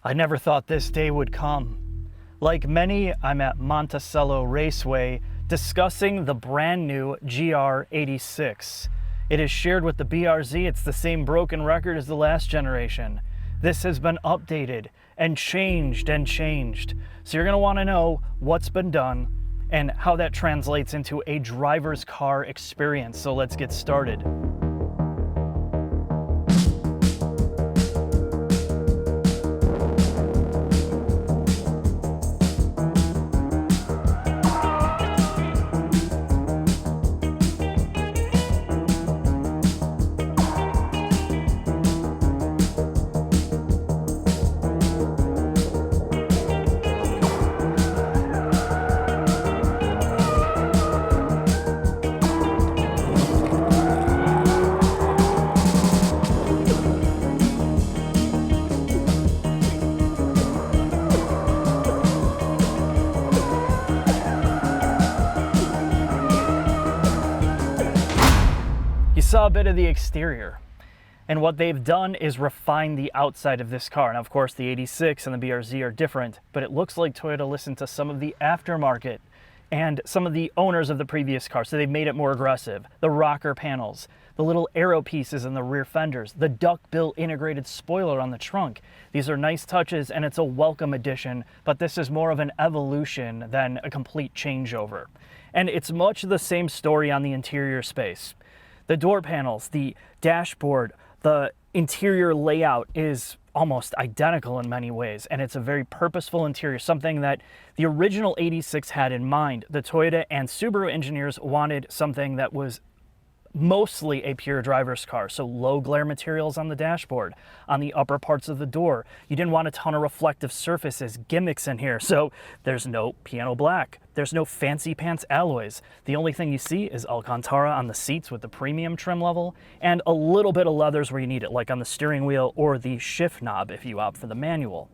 I never thought this day would come. Like many, I'm at Monticello Raceway discussing the brand new GR86. It is shared with the BRZ. It's the same broken record as the last generation. This has been updated and changed. So you're gonna wanna know what's been done and how that translates into a driver's car experience. So let's get started. You saw a bit of the exterior, and what they've done is refine the outside of this car. Now, of course, the 86 and the BRZ are different, but it looks like Toyota listened to some of the aftermarket and some of the owners of the previous car, so they've made it more aggressive. The rocker panels, the little aero pieces in the rear fenders, the duck-built integrated spoiler on the trunk. These are nice touches, and it's a welcome addition, but this is more of an evolution than a complete changeover. And it's much the same story on the interior space. The door panels, the dashboard, the interior layout is almost identical in many ways, and it's a very purposeful interior, something that the original 86 had in mind. The Toyota and Subaru engineers wanted something that was mostly a pure driver's car, so low glare materials on the dashboard, on the upper parts of the door. You didn't want a ton of reflective surfaces, gimmicks in here, so there's no piano black. There's no fancy pants alloys. The only thing you see is Alcantara on the seats with the premium trim level, and a little bit of leathers where you need it, like on the steering wheel or the shift knob if you opt for the manual.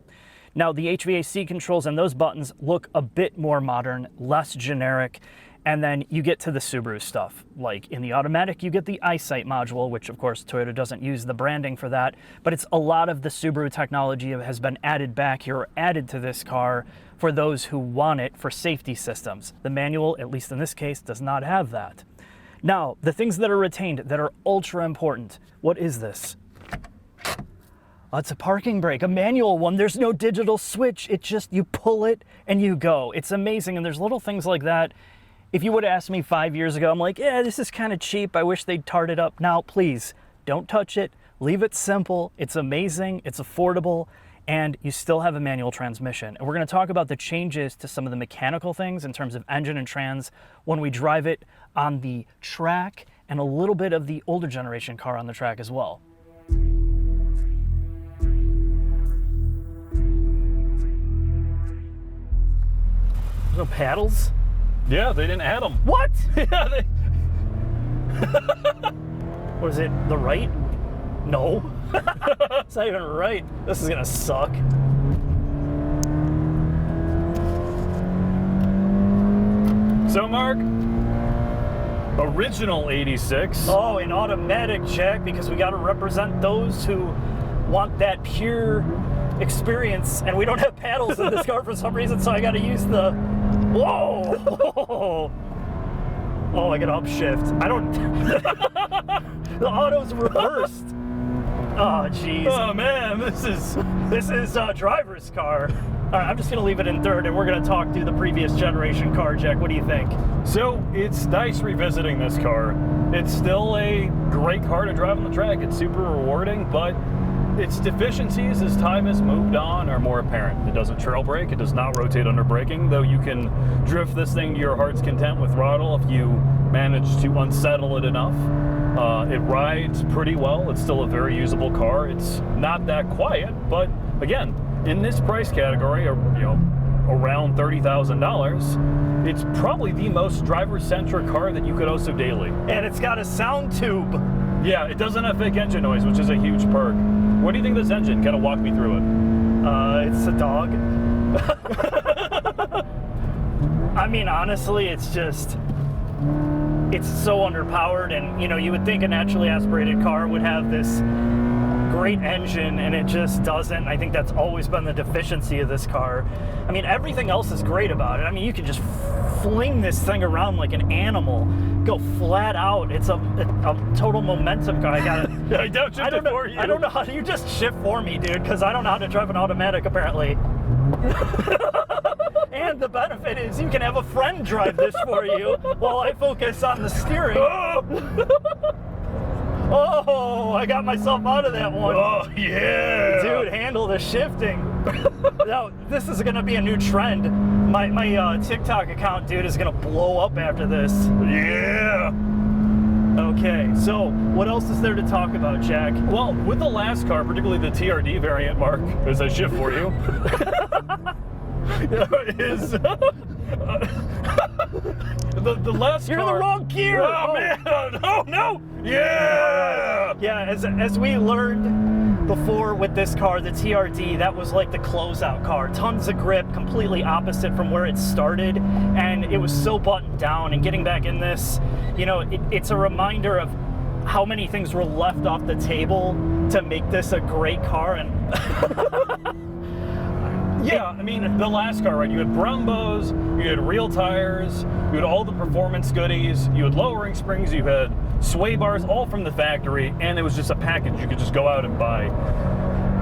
Now, the HVAC controls and those buttons look a bit more modern, less generic. And then you get to the Subaru stuff. Like in the automatic, you get the EyeSight module, which of course Toyota doesn't use the branding for that, but it's a lot of the Subaru technology has been added back here, or added to this car for those who want it for safety systems. The manual, at least in this case, does not have that. Now, the things that are retained that are ultra important. What is this? Oh, it's a parking brake, a manual one. There's no digital switch. It just, you pull it and you go. It's amazing, and there's little things like that. If you would have asked me 5 years ago, I'm like, yeah, this is kind of cheap. I wish they'd tart it up. Now, please, don't touch it. Leave it simple. It's amazing. It's affordable. And you still have a manual transmission. And we're going to talk about the changes to some of the mechanical things in terms of engine and trans when we drive it on the track, and a little bit of the older generation car on the track as well. There's no paddles? Yeah, they didn't add them. What? Yeah, they... What is it, the right? No. It's not even right. This is gonna suck. So, Mark, original 86. Oh, an automatic check, because we gotta represent those who want that pure experience, and we don't have paddles in this car for some reason, so I gotta use the... Whoa! Oh, I gotta upshift. I don't... The auto's reversed. Oh, jeez. Oh, man, this is a driver's car. All right, I'm just gonna leave it in third, and we're gonna talk through the previous generation car, Jack. What do you think? So, it's nice revisiting this car. It's still a great car to drive on the track. It's super rewarding, but its deficiencies as time has moved on are more apparent. It doesn't trail brake, it does not rotate under braking, though you can drift this thing to your heart's content with throttle if you manage to unsettle it enough. It rides pretty well. It's still a very usable car. It's not that quiet, but again, in this price category, around $30,000, it's probably the most driver-centric car that you could own daily. And it's got a sound tube. Yeah, it doesn't have fake engine noise, which is a huge perk. What do you think of this engine? Kind of walk me through it. It's a dog. I mean, honestly, it's just... it's so underpowered, and you know, you would think a naturally aspirated car would have this great engine, and it just doesn't. I think that's always been the deficiency of this car. I mean, everything else is great about it. I mean, you can just fling this thing around like an animal, go flat out. It's a total momentum car. I don't know how you just shift for me, dude, because I don't know how to drive an automatic apparently. And the benefit is you can have a friend drive this for you while I focus on the steering. Oh, I got myself out of that one. Oh, yeah. Dude, handle the shifting. Now, this is going to be a new trend. My TikTok account, dude, is going to blow up after this. Yeah. Okay, so what else is there to talk about, Jack? Well, with the last car, particularly the TRD variant, Mark, as I shift for you, is the last You're car. in the wrong gear. Oh, man! Oh no! Yeah! Yeah, as we learned before with this car, the TRD, that was like the closeout car. Tons of grip, completely opposite from where it started, and it was so buttoned down. And getting back in this, you know, it's a reminder of how many things were left off the table to make this a great car. And yeah, I mean, the last car, right? You had Brembos, you had real tires, you had all the performance goodies, you had lowering springs, you had sway bars, all from the factory, and it was just a package you could just go out and buy.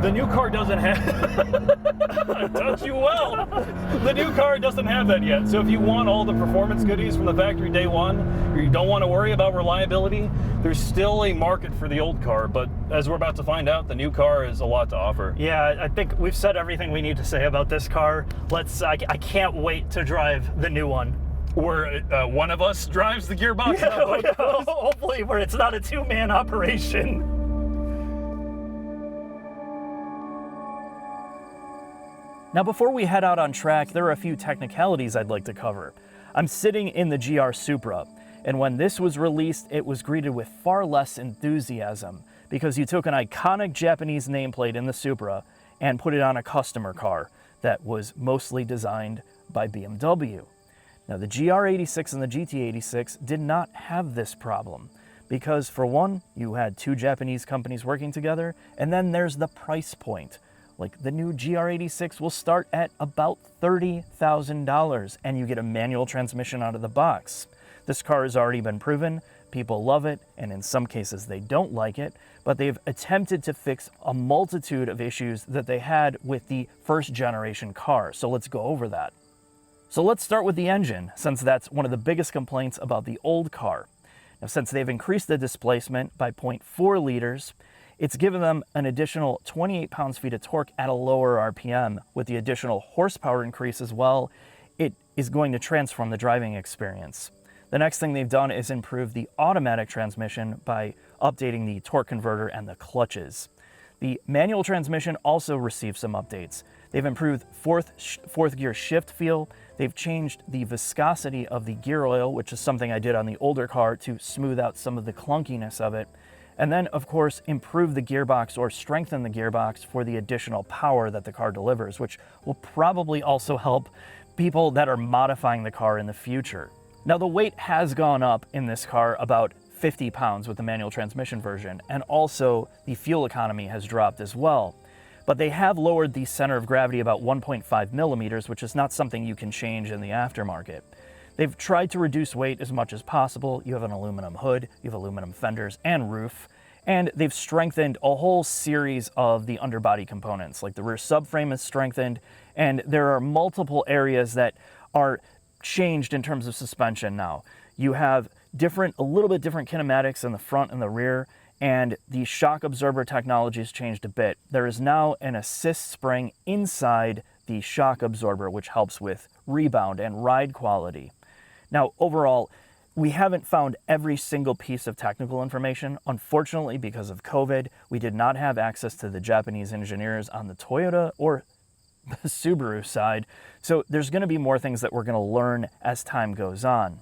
The new car doesn't have, I taught you well. The new car doesn't have that yet. So if you want all the performance goodies from the factory day one, or you don't want to worry about reliability, there's still a market for the old car. But as we're about to find out, the new car has a lot to offer. yeah, I think we've said everything we need to say about this car. I can't wait to drive the new one. Where one of us drives the gearbox. Yeah, hopefully where it's not a two-man operation. Now, before we head out on track, there are a few technicalities I'd like to cover. I'm sitting in the GR Supra, and when this was released, it was greeted with far less enthusiasm because you took an iconic Japanese nameplate in the Supra and put it on a customer car that was mostly designed by BMW. Now, the GR86 and the GT86 did not have this problem because, for one, you had two Japanese companies working together, and then there's the price point. Like, the new GR86 will start at about $30,000, and you get a manual transmission out of the box. This car has already been proven. People love it, and in some cases they don't like it, but they've attempted to fix a multitude of issues that they had with the first generation car. So let's go over that. So let's start with the engine, since that's one of the biggest complaints about the old car. Now, since they've increased the displacement by 0.4 liters, it's given them an additional 28 pounds-feet of torque at a lower RPM. With the additional horsepower increase as well, it is going to transform the driving experience. The next thing they've done is improve the automatic transmission by updating the torque converter and the clutches. The manual transmission also received some updates. They've improved fourth gear shift feel. They've changed the viscosity of the gear oil, which is something I did on the older car to smooth out some of the clunkiness of it. And then, of course, improve the gearbox or strengthen the gearbox for the additional power that the car delivers, which will probably also help people that are modifying the car in the future. Now, the weight has gone up in this car about 50 pounds with the manual transmission version, and also the fuel economy has dropped as well. But they have lowered the center of gravity about 1.5 millimeters, which is not something you can change in the aftermarket. They've tried to reduce weight as much as possible. You have an aluminum hood, you have aluminum fenders and roof, and they've strengthened a whole series of the underbody components, like the rear subframe is strengthened, and there are multiple areas that are changed in terms of suspension now. You have a little bit different kinematics in the front and the rear, and the shock absorber technology has changed a bit. There is now an assist spring inside the shock absorber, which helps with rebound and ride quality. Now, overall, we haven't found every single piece of technical information. Unfortunately, because of COVID, we did not have access to the Japanese engineers on the Toyota or the Subaru side. So there's going to be more things that we're going to learn as time goes on.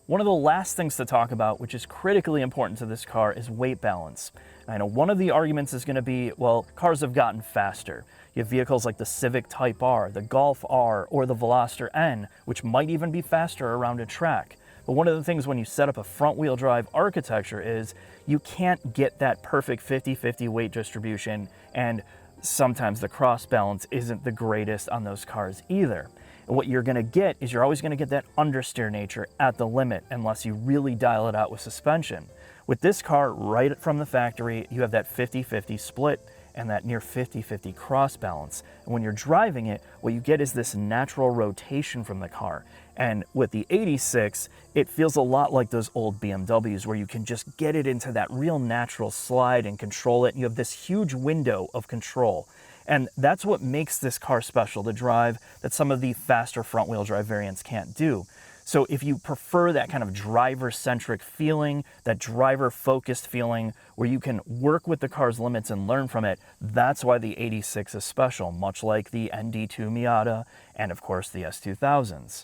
One of the last things to talk about, which is critically important to this car, is weight balance. I know one of the arguments is going to be, well, cars have gotten faster. You have vehicles like the Civic Type R, the Golf R, or the Veloster N, which might even be faster around a track. But one of the things when you set up a front-wheel drive architecture is you can't get that perfect 50-50 weight distribution, and sometimes the cross balance isn't the greatest on those cars either. And what you're gonna get is you're always gonna get that understeer nature at the limit unless you really dial it out with suspension. With this car, right from the factory, you have that 50-50 split and that near 50-50 cross balance. And when you're driving it, what you get is this natural rotation from the car. And with the 86, it feels a lot like those old BMWs where you can just get it into that real natural slide and control it. You have this huge window of control. And that's what makes this car special to drive that some of the faster front-wheel drive variants can't do. So if you prefer that kind of driver-centric feeling, that driver-focused feeling where you can work with the car's limits and learn from it, that's why the 86 is special, much like the ND2 Miata and of course the S2000s.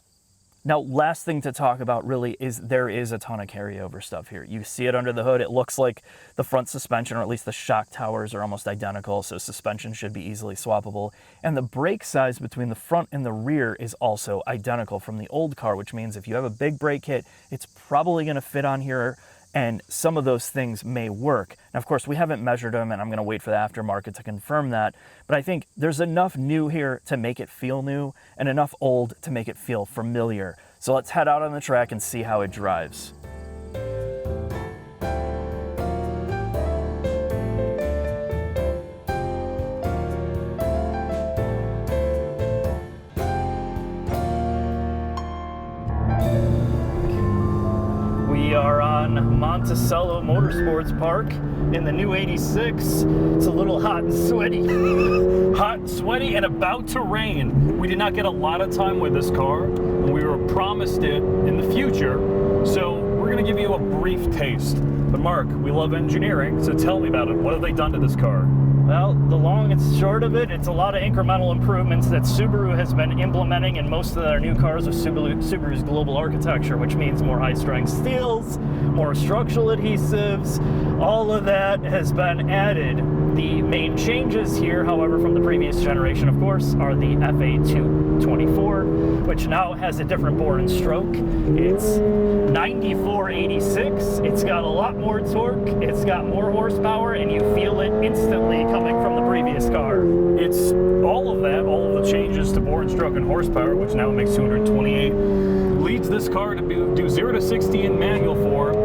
Now, last thing to talk about really is there is a ton of carryover stuff here. You see it under the hood. It looks like the front suspension, or at least the shock towers, are almost identical, so suspension should be easily swappable. And the brake size between the front and the rear is also identical from the old car, which means if you have a big brake kit, it's probably gonna fit on here, and some of those things may work. Now, of course, we haven't measured them, and I'm gonna wait for the aftermarket to confirm that, but I think there's enough new here to make it feel new, and enough old to make it feel familiar. So let's head out on the track and see how it drives. We are on Monticello Motorsports Park in the new 86. It's a little hot and sweaty. Hot and sweaty and about to rain. We did not get a lot of time with this car. We were promised it in the future, so we're going to give you a brief taste. But Mark, we love engineering, so tell me about it. What have they done to this car? Well, the long and short of it, it's a lot of incremental improvements that Subaru has been implementing in most of their new cars with Subaru's global architecture, which means more high-strength steels, more structural adhesives. All of that has been added. The main changes here, however, from the previous generation, of course, are the FA224, which now has a different bore and stroke. It's 9486. It's got a lot more torque. It's got more horsepower, and you feel it instantly coming from the previous car. It's all of that, all of the changes to bore and stroke and horsepower, which now makes 228, leads this car to do 0 to 60 in manual form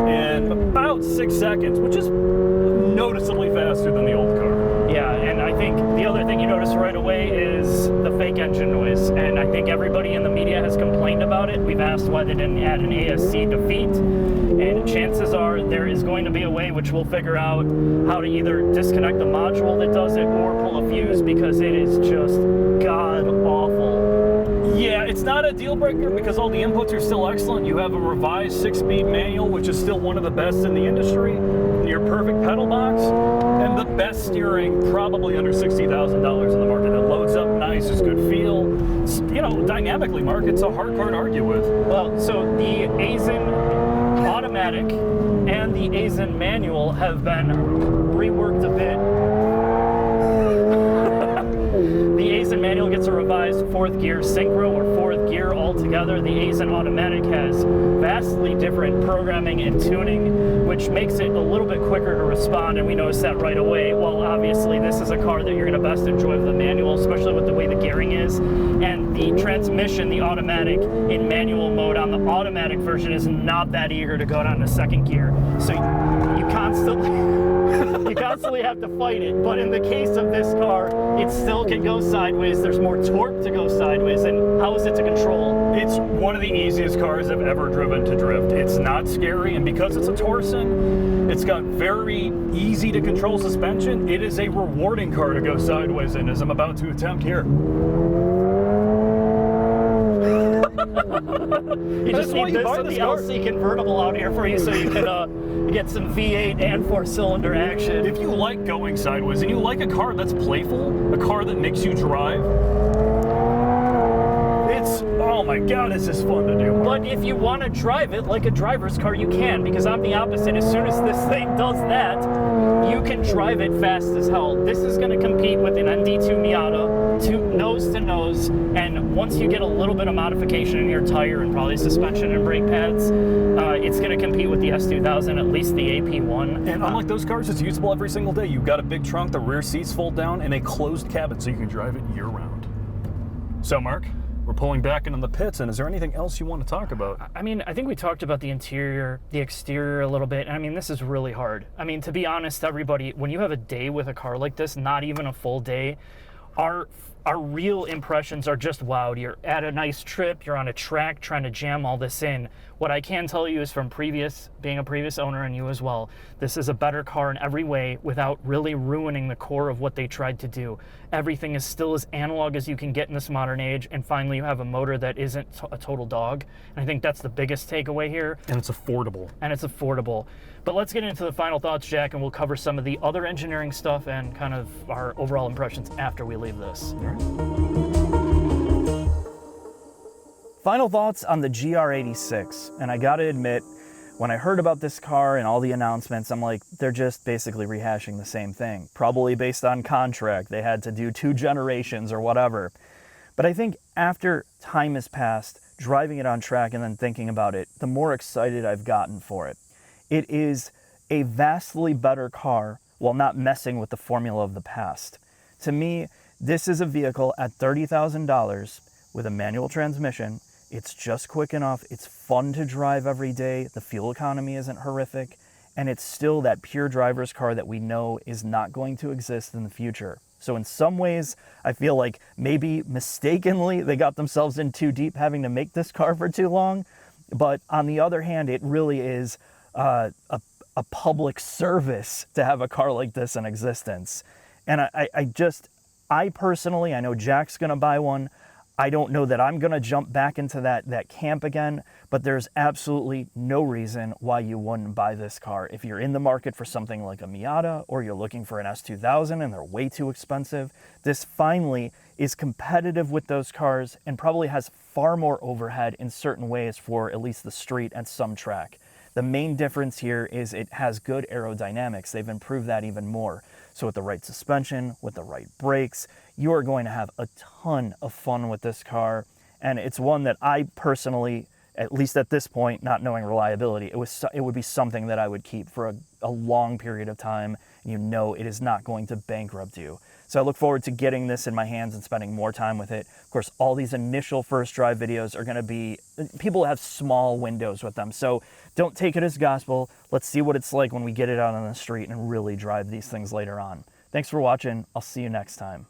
in about 6 seconds, which is noticeably faster than the old car. Yeah, and I think the other thing you notice right away is the fake engine noise, and I think everybody in the media has complained about it. We've asked why they didn't add an ASC defeat, and chances are there is going to be a way which we'll figure out how to either disconnect the module that does it or pull a fuse, because it is just god-awful. Yeah, it's not a deal breaker because all the inputs are still excellent. You have a revised 6-speed manual, which is still one of the best in the industry, your perfect pedal box, and the best steering, probably under $60,000 in the market. It loads up nice, it's good feel. It's, you know, dynamically, Mark, it's a hard car to argue with. Well, so the Aisin automatic and the Aisin manual have been reworked a bit. The Aisin manual gets a revised 4th gear synchro or 4th gear altogether. The Aisin automatic has vastly different programming and tuning, which makes it a little bit quicker to respond, and we notice that right away. Well, obviously this is a car that you're going to best enjoy with the manual, especially with the way the gearing is. And the transmission, the automatic in manual mode on the automatic version, is not that eager to go down to 2nd gear. So you constantly have to fight it. But in the case of this car, it still can go sideways. There's more torque to go sideways. And how is it to control? It's one of the easiest cars I've ever driven to drift. It's not scary, and because it's a Torsen, it's got very easy to control suspension. It is a rewarding car to go sideways in, as I'm about to attempt here. You just need the LC convertible out here for you so you can get some V8 and 4-cylinder action. If you like going sideways and you like a car that's playful, a car that makes you drive, it's, oh Oh my God, is this fun to do, Mark. But if you want to drive it like a driver's car, you can, because I'm the opposite. As soon as this thing does that, you can drive it fast as hell. This is going to compete with an ND2 Miata, nose to nose, and once you get a little bit of modification in your tire and probably suspension and brake pads, it's going to compete with the S2000, at least the AP1. And unlike those cars, it's usable every single day. You've got a big trunk, the rear seats fold down, and a closed cabin so you can drive it year-round. So, Mark, we're pulling back into the pits, and is there anything else you want to talk about? I mean, I think we talked about the interior, the exterior a little bit. And I mean, this is really hard. I mean, to be honest, everybody, when you have a day with a car like this, not even a full day, our real impressions are just wowed. You're at a nice trip, you're on a track trying to jam all this in. What I can tell you is from being a previous owner, and you as well, this is a better car in every way without really ruining the core of what they tried to do. Everything is still as analog as you can get in this modern age, and finally you have a motor that isn't a total dog. And I think that's the biggest takeaway here. And it's affordable. But let's get into the final thoughts, Jack, and we'll cover some of the other engineering stuff and kind of our overall impressions after we leave this. All right. Final thoughts on the GR86, and I gotta admit, when I heard about this car and all the announcements, I'm like, they're just basically rehashing the same thing. Probably based on contract, they had to do 2 generations or whatever. But I think after time has passed, driving it on track and then thinking about it, the more excited I've gotten for it. It is a vastly better car while not messing with the formula of the past. To me, this is a vehicle at $30,000 with a manual transmission. It's just quick enough, it's fun to drive every day, the fuel economy isn't horrific, and it's still that pure driver's car that we know is not going to exist in the future. So in some ways, I feel like maybe mistakenly they got themselves in too deep having to make this car for too long, but on the other hand, it really is a public service to have a car like this in existence. And I personally, I know Jack's gonna buy one. I don't know that I'm gonna jump back into that camp again, but there's absolutely no reason why you wouldn't buy this car. If you're in the market for something like a Miata, or you're looking for an S2000 and they're way too expensive, this finally is competitive with those cars and probably has far more overhead in certain ways for at least the street and some track. The main difference here is it has good aerodynamics. They've improved that even more. So with the right suspension, with the right brakes, you are going to have a ton of fun with this car. And it's one that I personally, at least at this point, not knowing reliability, it would be something that I would keep for a long period of time. And you know it is not going to bankrupt you. So I look forward to getting this in my hands and spending more time with it. Of course, all these initial first drive videos are gonna be, people have small windows with them. So don't take it as gospel. Let's see what it's like when we get it out on the street and really drive these things later on. Thanks for watching. I'll see you next time.